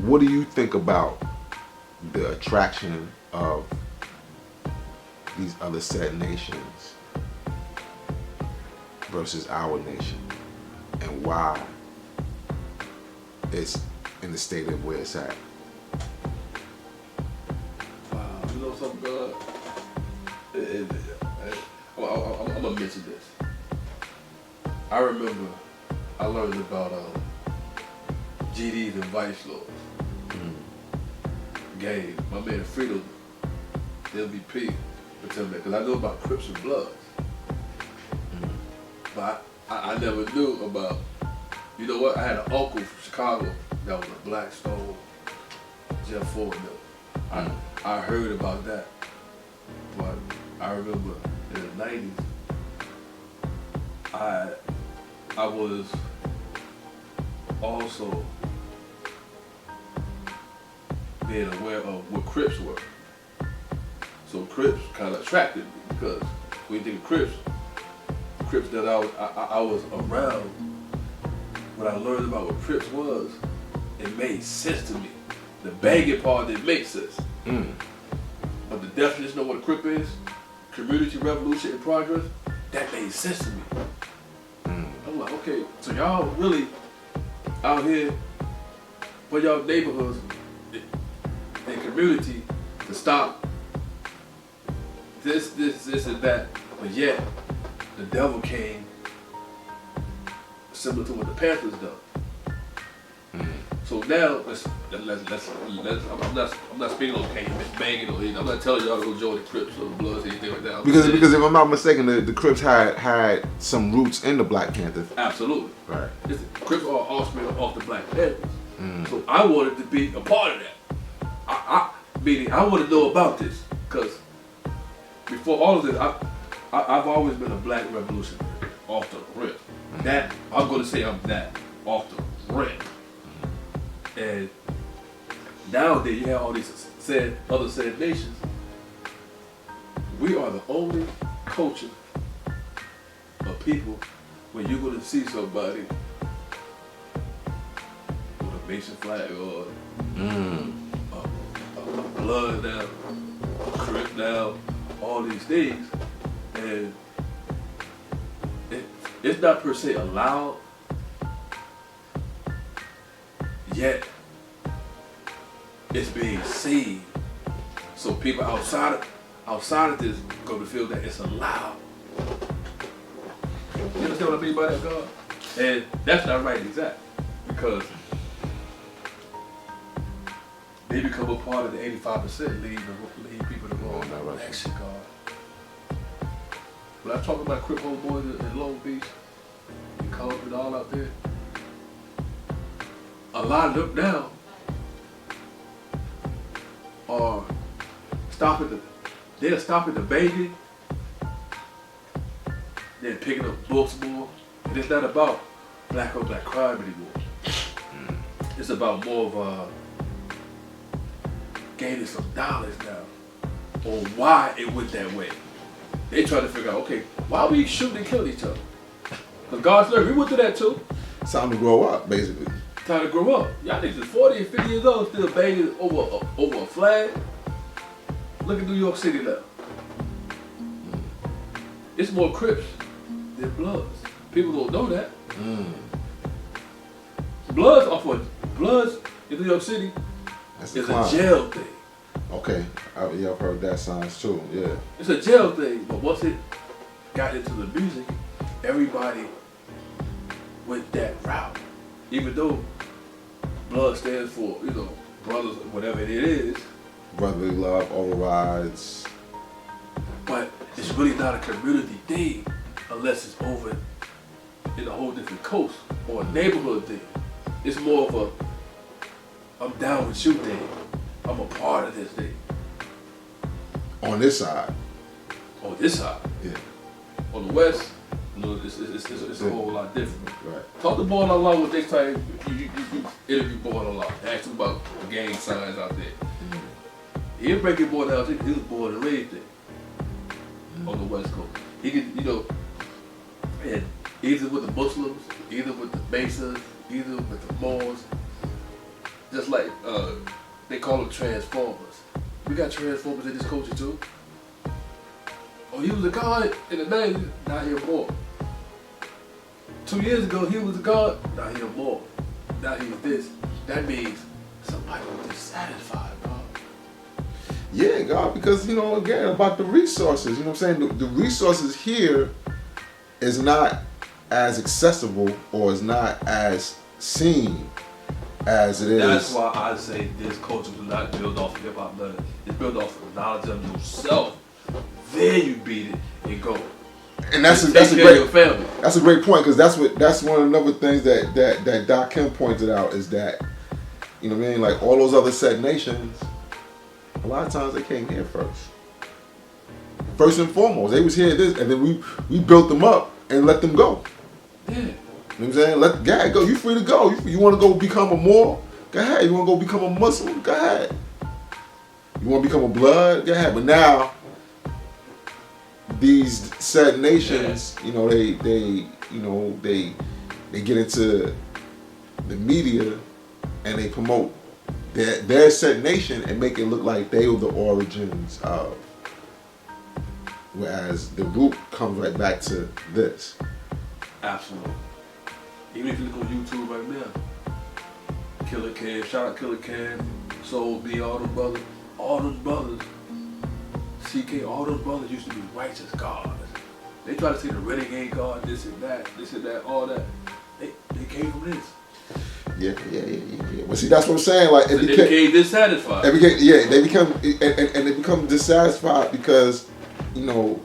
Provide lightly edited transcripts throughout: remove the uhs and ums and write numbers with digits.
what do you think about the attraction of these other said nations versus our nation, and why it's in the state of where it's at? You know something, God? I'm gonna mention this. I remember I learned about GDs and vice lords. Game. My man Freedom, MVP, would tell me that, because I know about Crips and Bloods. But I never knew about, you know what, I had an uncle from Chicago that was a Blackstone, Jeff Ford. I heard about that, but I remember in the 90s, I was also being aware of what Crips were. So Crips kind of attracted me, because when you think of Crips, the Crips that I was around, when I learned about what Crips was, it made sense to me. The banging part didn't make sense. But the definition of what a Crip is, community revolution in progress, that made sense to me. I'm like, okay, so y'all really out here for y'all neighborhoods and community to stop this and that, but yet the devil came similar to what the Panthers done. So now I'm not speaking on banging or anything. I'm not telling y'all to go join the Crips or the Bloods or anything like that. Because if I'm not mistaken, the Crips had some roots in the Black Panthers. Absolutely. Right. The Crips are offspring off the Black Panthers. So I wanted to be a part of that. Meaning I want to know about this, because before all of this, I've always been a Black revolutionary off the rip. That I'm going to say I'm that off the rip. And nowadays you have all these other said nations. We are the only culture of people when you're going to see somebody with a Mason flag or a Blood now, a Crip now, all these things, and it's not per se allowed, yet it's being seen. So people outside of this go to feel that it's allowed. You understand what I mean by that, God? And that's not right, exactly, because they become a part of the 85% lead people to go on that election, God. When I talk about Crip homeboys in Long Beach, and Compton, all out there, a lot of them now are they're stopping the banging, they're picking up books more, and it's not about black on black crime anymore. It's about more of gaining some dollars now on why it went that way. They try to figure out, okay, why we shooting and killing each other? Because God's learned, we went through that too. It's time to grow up, basically. Time to grow up. Y'all niggas is 40 and 50 years old still banging over a flag. Look at New York City now. It's more Crips than Bloods. People don't know that. Bloods in New York City is a jail thing. Okay, I've heard that science too, yeah. It's a jail thing, but once it got into the music, everybody went that route. Even though Blood stands for, brothers, whatever it is. Brotherly love overrides. But it's really not a community thing unless it's over in a whole different coast or a neighborhood thing. It's more of a, I'm down with you thing. I'm a part of this thing. On this side. On this side? Yeah. On the west, it's a whole lot different. Right. Talk to Boy Allah with next time you interview Boy Allah. Ask him about the gang signs out there. He'll break it more down. He was born and raised there on the West Coast. He could, and either with the Muslims, either with the Masons, either with the Moors, Just like they call them transformers. We got transformers in this culture too. Oh, he was a god in the 90s, now he a more. 2 years ago, he was a god, now he a more. Now he's this. That means somebody was dissatisfied, God. Yeah, God, because, you know, again, about the resources, you know what I'm saying? The resources here is not as accessible or is not as seen as it is. That's why I say this culture do not build off of hip-hop learning. It's built off of the knowledge of yourself. Then you beat it and go. And that's a great point, because that's one of the other things that Doc Kim pointed out is that, you know what I mean, like all those other said nations, a lot of times they came here first and foremost. They was here and then we built them up and let them go. Yeah. You know what I'm saying? Go ahead, go. You free to go. You want to go become a Moor? Go ahead. You want to go become a Muslim? Go ahead. You want to become a Blood? Go ahead. But now these said nations, you know, they get into the media and they promote their said nation and make it look like they were the origins of, whereas the root comes right back to this. Absolutely. Even if you look on YouTube right now, Killer Cam, shout out Killer Cam, Soul B, all those brothers, CK, all those brothers used to be righteous gods. They try to say the renegade god, this and that, all that. They came from this. Yeah. Well, see, that's what I'm saying. Like, so they became dissatisfied. They become dissatisfied because, you know,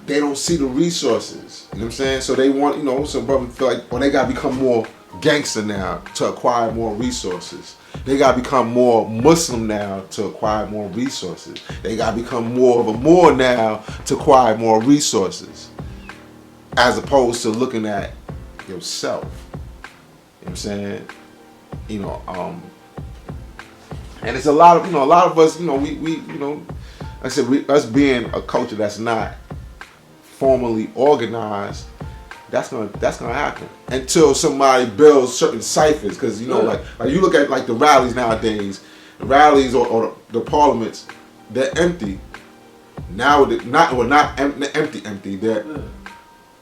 they don't see the resources. You know what I'm saying? So they want, you know, some brothers feel like, well, they gotta become more gangster now to acquire more resources. They gotta become more Muslim now to acquire more resources. They gotta become more of a Moor now to acquire more resources, as opposed to looking at yourself. You know what I'm saying? You know, and it's a lot of us, you know, we you know, like I said, us being a culture that's not formally organized, that's gonna happen until somebody builds certain ciphers. Because, you know, like you look at like the rallies nowadays, the rallies or the parliaments, they're empty now. Not empty. They're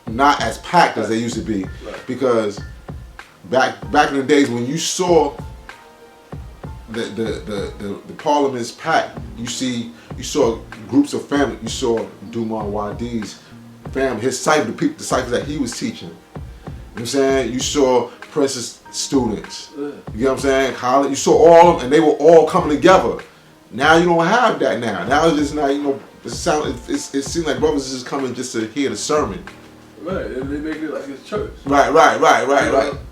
not as packed as they used to be, because back in the days when you saw the parliaments packed, you saw groups of family. You saw Duman Wadi's family, his cipher, the ciphers that he was teaching. You know what I'm saying? You saw Prince's students. You know what I'm saying? College. You saw all of them, and they were all coming together. Now you don't have that. Now it's just not. You know, it seems like brothers is just coming just to hear the sermon. Right, and they make it like it's church. Right.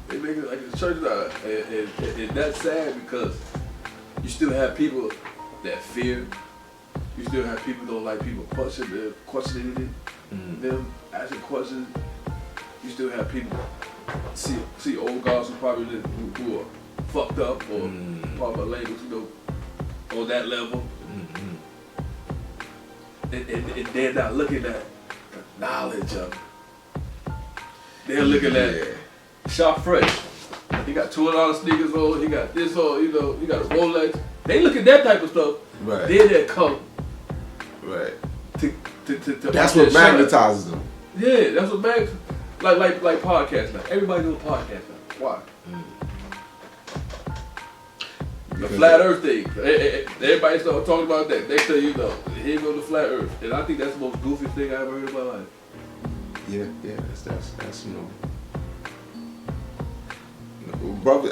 They make it like it's church now, and that's sad because you still have people that fear. You still have people that don't like people questioning it. Them asking questions. You still have people see old guys who probably who are fucked up or probably language, you know, on that level. And they're not looking at the knowledge of it. They're looking at Shop Fresh. He got $200 sneakers on, he got this on, you know, he got a Rolex. They look at that type of stuff. Right. Then they come. Right. To that's what magnetizes them. Yeah, that's what like podcasts now. Everybody doing podcasts now. Why? The flat Earth thing. Everybody start talking about that. They tell you, no, here goes the flat Earth, and I think that's the most goofy thing I ever heard in my life. Yeah, that's you know, brother,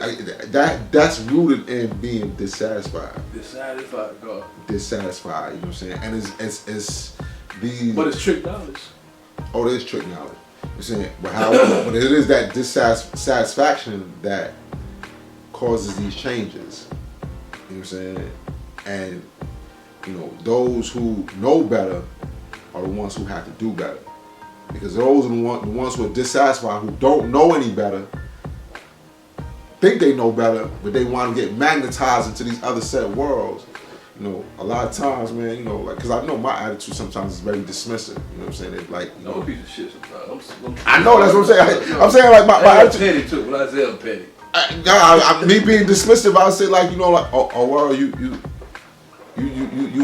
that's rooted in being dissatisfied. Dissatisfied, God. Dissatisfied, you know what I'm saying? And it's the. But it's trick knowledge. Oh, it is trick knowledge. You're saying, but however, but it is that dissatisfaction that causes these changes. You know what I'm saying? And you know, those who know better are the ones who have to do better. Because those are the ones who are dissatisfied, who don't know any better, think they know better, but they want to get magnetized into these other set worlds. you know, a lot of times, man, you know, like, cause I know my attitude sometimes is very dismissive. You know what I'm saying? It, like, you I'm know, a piece of shit sometimes. I know that's what I'm saying. I'm saying like my I'm attitude. petty too. When I say I'm petty. Me being dismissive, I would say like, you know, like, oh well, you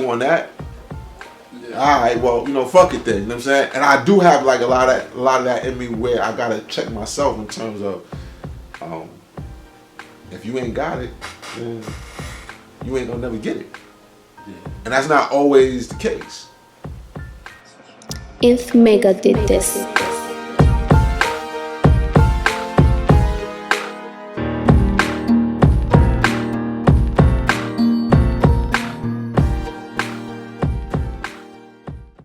on that? Yeah. All right, well, you know, fuck it then. You know what I'm saying? And I do have like a lot of that in me where I gotta check myself in terms of, if you ain't got it, then you ain't gonna never get it. Yeah. And that's not always the case. If Mecca did this.